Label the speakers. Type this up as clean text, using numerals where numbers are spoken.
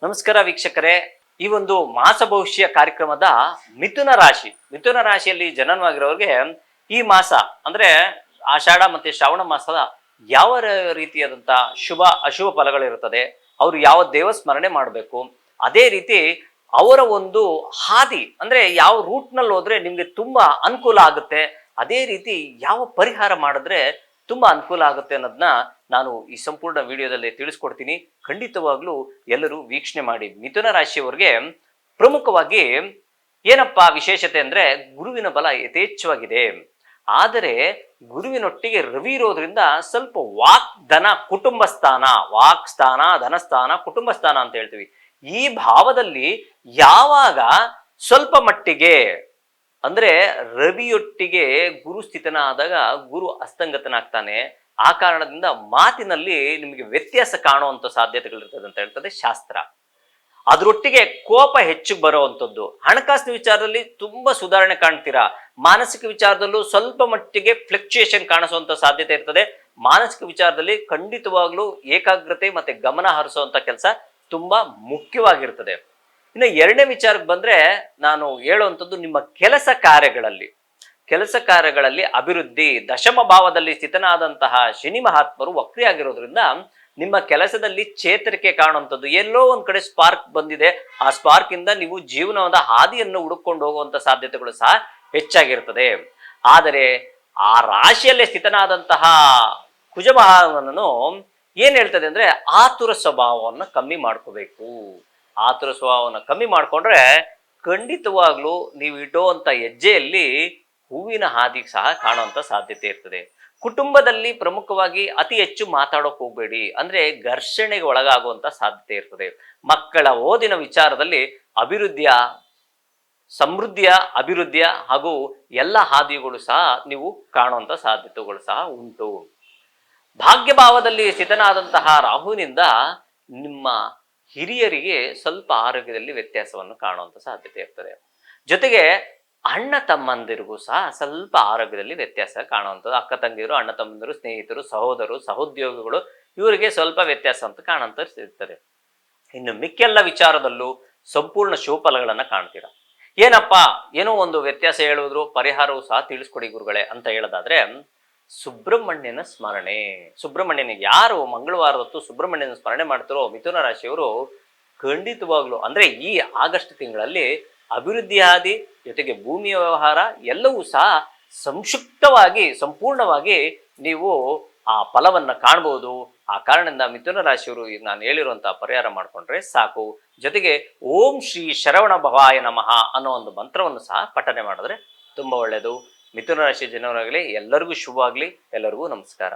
Speaker 1: ನಮಸ್ಕಾರ ವೀಕ್ಷಕರೇ. ಈ ಒಂದು ಮಾಸ ಭವಿಷ್ಯ ಕಾರ್ಯಕ್ರಮದ ಮಿಥುನ ರಾಶಿಯಲ್ಲಿ ಜನನವಾಗಿರೋರಿಗೆ ಈ ಮಾಸ ಅಂದ್ರೆ ಆಷಾಢ ಮತ್ತೆ ಶ್ರಾವಣ ಮಾಸದ ಯಾವ ರೀತಿಯಾದಂತಹ ಶುಭ ಅಶುಭ ಫಲಗಳಿರುತ್ತದೆ, ಅವರು ಯಾವ ದೇವ ಸ್ಮರಣೆ ಮಾಡಬೇಕು, ಅದೇ ರೀತಿ ಅವರ ಒಂದು ಹಾದಿ ಅಂದ್ರೆ ಯಾವ ರೂಟ್ ನಲ್ಲಿ ಹೋದ್ರೆ ನಿಮ್ಗೆ ತುಂಬಾ ಅನುಕೂಲ ಆಗುತ್ತೆ, ಅದೇ ರೀತಿ ಯಾವ ಪರಿಹಾರ ಮಾಡಿದ್ರೆ ತುಂಬಾ ಅನುಕೂಲ ಆಗುತ್ತೆ ಅನ್ನೋದನ್ನ ನಾನು ಈ ಸಂಪೂರ್ಣ ವಿಡಿಯೋದಲ್ಲಿ ತಿಳಿಸ್ಕೊಡ್ತೀನಿ. ಖಂಡಿತವಾಗ್ಲೂ ಎಲ್ಲರೂ ವೀಕ್ಷಣೆ ಮಾಡಿ. ಮಿಥುನ ರಾಶಿಯವರಿಗೆ ಪ್ರಮುಖವಾಗಿ ಏನಪ್ಪಾ ವಿಶೇಷತೆ ಅಂದ್ರೆ ಗುರುವಿನ ಬಲ ಯಥೇಚ್ಛವಾಗಿದೆ. ಆದರೆ ಗುರುವಿನೊಟ್ಟಿಗೆ ರವಿ ಇರೋದ್ರಿಂದ ಸ್ವಲ್ಪ ವಾಕ್ ಧನ ಕುಟುಂಬ ಸ್ಥಾನ, ವಾಕ್ ಸ್ಥಾನ, ಧನಸ್ಥಾನ, ಕುಟುಂಬ ಸ್ಥಾನ ಅಂತ ಹೇಳ್ತೀವಿ. ಈ ಭಾವದಲ್ಲಿ ಯಾವಾಗ ಸ್ವಲ್ಪ ಮಟ್ಟಿಗೆ ಅಂದ್ರೆ ರವಿಯೊಟ್ಟಿಗೆ ಗುರು ಸ್ಥಿತನಾದಾಗ ಗುರು ಅಸ್ತಂಗತನಾಗ್ತಾನೆ. ಆ ಕಾರಣದಿಂದ ಮಾತಿನಲ್ಲಿ ನಿಮಗೆ ವ್ಯತ್ಯಾಸ ಕಾಣುವಂತ ಸಾಧ್ಯತೆಗಳಿರ್ತದೆ ಅಂತ ಹೇಳ್ತದೆ ಶಾಸ್ತ್ರ. ಅದರೊಟ್ಟಿಗೆ ಕೋಪ ಹೆಚ್ಚು ಬರುವಂಥದ್ದು. ಹಣಕಾಸಿನ ವಿಚಾರದಲ್ಲಿ ತುಂಬಾ ಸುಧಾರಣೆ ಕಾಣ್ತೀರಾ. ಮಾನಸಿಕ ವಿಚಾರದಲ್ಲೂ ಸ್ವಲ್ಪ ಮಟ್ಟಿಗೆ ಫ್ಲಕ್ಚುಯೇಷನ್ ಕಾಣಿಸುವಂತ ಸಾಧ್ಯತೆ ಇರ್ತದೆ. ಮಾನಸಿಕ ವಿಚಾರದಲ್ಲಿ ಖಂಡಿತವಾಗ್ಲೂ ಏಕಾಗ್ರತೆ ಮತ್ತೆ ಗಮನ ಹರಿಸುವಂತ ಕೆಲಸ ತುಂಬಾ ಮುಖ್ಯವಾಗಿರ್ತದೆ. ಇನ್ನು ಎರಡನೇ ವಿಚಾರಕ್ಕೆ ಬಂದ್ರೆ ನಾನು ಹೇಳುವಂಥದ್ದು ನಿಮ್ಮ ಕೆಲಸ ಕಾರ್ಯಗಳಲ್ಲಿ ಅಭಿವೃದ್ಧಿ. ದಶಮ ಭಾವದಲ್ಲಿ ಸ್ಥಿತನಾದಂತಹ ಶನಿ ಮಹಾತ್ಮರು ವಕ್ರಿಯಾಗಿರೋದ್ರಿಂದ ನಿಮ್ಮ ಕೆಲಸದಲ್ಲಿ ಚೇತರಿಕೆ ಕಾಣುವಂಥದ್ದು. ಎಲ್ಲೋ ಒಂದ್ ಕಡೆ ಸ್ಪಾರ್ಕ್ ಬಂದಿದೆ, ಆ ಸ್ಪಾರ್ಕ್ ಇಂದ ನೀವು ಜೀವನದ ಹಾದಿಯನ್ನು ಹುಡುಕೊಂಡು ಹೋಗುವಂತ ಸಾಧ್ಯತೆಗಳು ಸಹ ಹೆಚ್ಚಾಗಿರ್ತದೆ. ಆದರೆ ಆ ರಾಶಿಯಲ್ಲೇ ಸ್ಥಿತನಾದಂತಹ ಕುಜ ಮಹಾನನು ಏನ್ ಹೇಳ್ತದೆ ಅಂದ್ರೆ ಆತುರ ಸ್ವಭಾವವನ್ನು ಕಮ್ಮಿ ಮಾಡ್ಕೋಬೇಕು. ಆತುರ ಸ್ವಭಾವವನ್ನು ಕಮ್ಮಿ ಮಾಡ್ಕೊಂಡ್ರೆ ಖಂಡಿತವಾಗ್ಲೂ ನೀವು ಇಡುವಂತ ಹೆಜ್ಜೆಯಲ್ಲಿ ಹೂವಿನ ಹಾದಿ ಸಹ ಕಾಣುವಂತ ಸಾಧ್ಯತೆ ಇರ್ತದೆ. ಕುಟುಂಬದಲ್ಲಿ ಪ್ರಮುಖವಾಗಿ ಅತಿ ಹೆಚ್ಚು ಮಾತಾಡೋಕೆ ಹೋಗ್ಬೇಡಿ, ಅಂದ್ರೆ ಘರ್ಷಣೆಗೆ ಒಳಗಾಗುವಂತ ಸಾಧ್ಯತೆ ಇರ್ತದೆ. ಮಕ್ಕಳ ಓದಿನ ವಿಚಾರದಲ್ಲಿ ಅಭಿವೃದ್ಧಿಯ ಹಾಗೂ ಎಲ್ಲ ಹಾದಿಗಳು ಸಹ ನೀವು ಕಾಣುವಂತ ಸಾಧ್ಯತೆಗಳು ಸಹ ಉಂಟು. ಭಾಗ್ಯಭಾವದಲ್ಲಿ ಸ್ಥಿತನಾದಂತಹ ರಾಹುವಿನಿಂದ ನಿಮ್ಮ ಹಿರಿಯರಿಗೆ ಸ್ವಲ್ಪ ಆರೋಗ್ಯದಲ್ಲಿ ವ್ಯತ್ಯಾಸವನ್ನು ಕಾಣುವಂತ ಸಾಧ್ಯತೆ ಇರ್ತದೆ. ಜೊತೆಗೆ ಅಣ್ಣ ತಮ್ಮಂದಿರಿಗೂ ಸಹ ಸ್ವಲ್ಪ ಆರೋಗ್ಯದಲ್ಲಿ ವ್ಯತ್ಯಾಸ ಕಾಣುವಂಥದ್ದು. ಅಕ್ಕ ತಂಗಿಯರು, ಅಣ್ಣ ತಮ್ಮಂದಿರು, ಸ್ನೇಹಿತರು, ಸಹೋದರರು, ಸಹೋದ್ಯೋಗಿಗಳು ಇವರಿಗೆ ಸ್ವಲ್ಪ ವ್ಯತ್ಯಾಸ ಅಂತ ಕಾಣುವಂತ ಇರ್ತದೆ. ಇನ್ನು ಮಿಕ್ಕೆಲ್ಲ ವಿಚಾರದಲ್ಲೂ ಸಂಪೂರ್ಣ ಶುಭಫಲಗಳನ್ನ ಕಾಣ್ತೀರಾ. ಏನೋ ಒಂದು ವ್ಯತ್ಯಾಸ ಹೇಳಿದ್ರು ಪರಿಹಾರವೂ ಸಹ ತಿಳಿಸ್ಕೊಡಿ ಗುರುಗಳೇ ಅಂತ ಹೇಳೋದಾದ್ರೆ ಸುಬ್ರಹ್ಮಣ್ಯನ ಯಾರು ಮಂಗಳವಾರ ಹೊತ್ತು ಸುಬ್ರಹ್ಮಣ್ಯನ ಸ್ಮರಣೆ ಮಾಡ್ತಾರೋ ಮಿಥುನ ರಾಶಿಯವರು ಖಂಡಿತವಾಗ್ಲು ಅಂದ್ರೆ ಈ ಆಗಸ್ಟ್ ತಿಂಗಳಲ್ಲಿ ಅಭಿವೃದ್ಧಿ ಹಾದಿ ಜೊತೆಗೆ ಭೂಮಿಯ ವ್ಯವಹಾರ ಎಲ್ಲವೂ ಸಹ ಸಂಪೂರ್ಣವಾಗಿ ನೀವು ಆ ಫಲವನ್ನ ಕಾಣಬಹುದು. ಆ ಕಾರಣದಿಂದ ಮಿಥುನ ರಾಶಿಯವರು ನಾನು ಹೇಳಿರುವಂತಹ ಪರಿಹಾರ ಮಾಡ್ಕೊಂಡ್ರೆ ಸಾಕು. ಜೊತೆಗೆ ಓಂ ಶ್ರೀ ಶರವಣ ಭವಾಯ ನಮಃ ಅನ್ನೋ ಒಂದು ಮಂತ್ರವನ್ನು ಸಹ ಪಠನೆ ಮಾಡಿದ್ರೆ ತುಂಬಾ ಒಳ್ಳೆಯದು. ಮಿಥುನ ರಾಶಿ ಜನರಾಗಲಿ ಎಲ್ಲರಿಗೂ ಶುಭವಾಗ್ಲಿ. ಎಲ್ಲರಿಗೂ ನಮಸ್ಕಾರ.